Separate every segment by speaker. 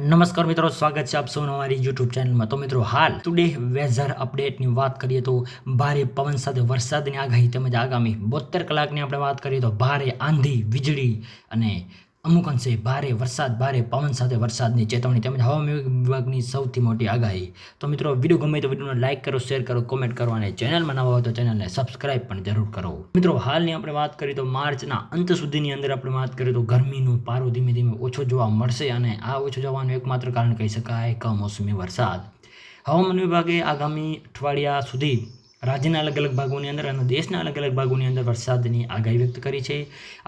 Speaker 1: નમસ્કાર મિત્રો, સ્વાગત છે આપ સૌનું અમારી યુટ્યુબ ચેનલમાં. તો મિત્રો, હાલ ટુડે વેધર અપડેટની વાત કરીએ તો ભારે પવન સાથે વરસાદની આગાહી તેમજ આગામી 72 કલાકની આપણે વાત કરીએ તો ભારે આંધી વીજળી અને અમુક અંશે ભારે વરસાદ ભારે પવન સાથે વરસાદની ચેતવણી તેમજ હવામાન વિભાગની સૌથી મોટી આગાહી. તો મિત્રો, વિડીયો ગમે તો વિડીયોને લાઇક કરો, શેર કરો, કોમેન્ટ કરો અને ચેનલમાં નવા હોય તો ચેનલને સબસ્ક્રાઇબ પણ જરૂર કરો. મિત્રો, હાલની આપણે વાત કરીએ તો માર્ચના અંત સુધીની અંદર આપણે વાત કરીએ તો ગરમીનો પારો ધીમે ધીમે ઓછો જોવા મળશે અને આ ઓછો જવાનું એકમાત્ર કારણ કહી શકાય કમોસમી વરસાદ. હવામાન વિભાગે આગામી અઠવાડિયા સુધી રાજ્યના અલગ અલગ ભાગોની અંદર અને દેશના અલગ અલગ ભાગોની અંદર વરસાદની આગાહી વ્યક્ત કરી છે.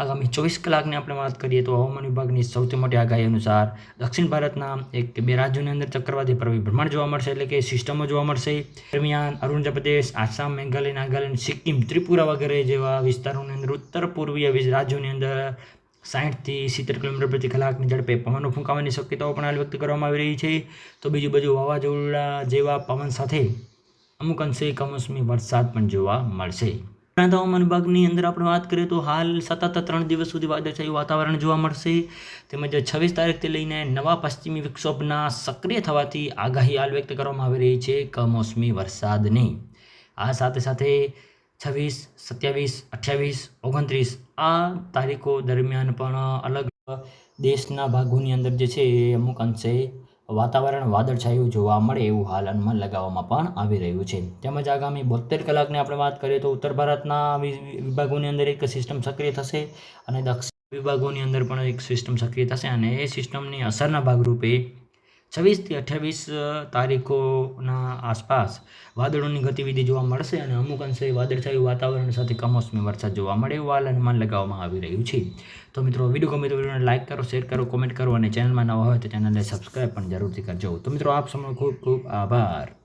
Speaker 1: આગામી 24 કલાકની આપણે વાત કરીએ તો હવામાન વિભાગની સૌથી મોટી આગાહી અનુસાર દક્ષિણ ભારતના 1 કે 2 રાજ્યોની અંદર ચક્રવાતી પરિભ્રમણ જોવા મળશે, એટલે કે સિસ્ટમો જોવા મળશે. દરમિયાન અરુણાચલ પ્રદેશ, આસામ, મેઘાલય, નાગાલેન્ડ, સિક્કિમ, ત્રિપુરા વગેરે જેવા વિસ્તારોની અંદર ઉત્તર પૂર્વીય રાજ્યોની અંદર 60થી 70 કિલોમીટર પ્રતિ કલાકની ઝડપે પવનો ફૂંકાવાની શક્યતાઓ પણ હાલ વ્યક્ત કરવામાં આવી રહી છે. તો બીજું બાજુ વાવાઝોડા જેવા પવન સાથે અમુક અંશે કમોસમી વરસાદ પણ જોવા મળશે. ઉપરાંત હવામાન વિભાગની અંદર આપણે વાત કરીએ તો હાલ સતત 3 દિવસ સુધી વાદળછાયું વાતાવરણ જોવા મળશે. તેમજ 26 તારીખથી લઈને નવા પશ્ચિમી વિક્ષોભના સક્રિય થવાથી આગાહી હાલ વ્યક્ત કરવામાં આવી રહી છે કમોસમી વરસાદની. આ સાથે સાથે 26, 27, 28, 29 આ તારીખો દરમિયાન પણ અલગ દેશના ભાગોની અંદર જે છે એ અમુક અંશે વાતાવરણ વાદળછાયું જોવા મળે એવું હાલ અનુમાન લગાવવામાં પણ આવી રહ્યું છે. તેમજ આગામી 72 કલાકની આપણે વાત કરીએ તો ઉત્તર ભારતના વિભાગોની અંદર એક સિસ્ટમ સક્રિય થશે અને દક્ષિણ વિભાગોની અંદર પણ એક સિસ્ટમ સક્રિય થશે અને એ સિસ્ટમની અસરના ભાગરૂપે 26થી 28 તારીખોના આસપાસ વાદળોની ગતિવિધિ જોવા મળશે અને અમુક અંશે વાદળછાયું વાતાવરણ સાથે કમોસમી વરસાદ જોવા મળે એવું હાલ અનુમાન લગાવવામાં આવી રહ્યું છે. તો મિત્રો, વિડીયો ગમે તો વિડીયોને લાઇક કરો, શેર કરો, કોમેન્ટ કરો અને ચેનલમાં નવા હોય તો ચેનલને સબસ્ક્રાઇબ પણ જરૂરથી કરજો. તો મિત્રો, આપ સૌનો ખૂબ ખૂબ આભાર.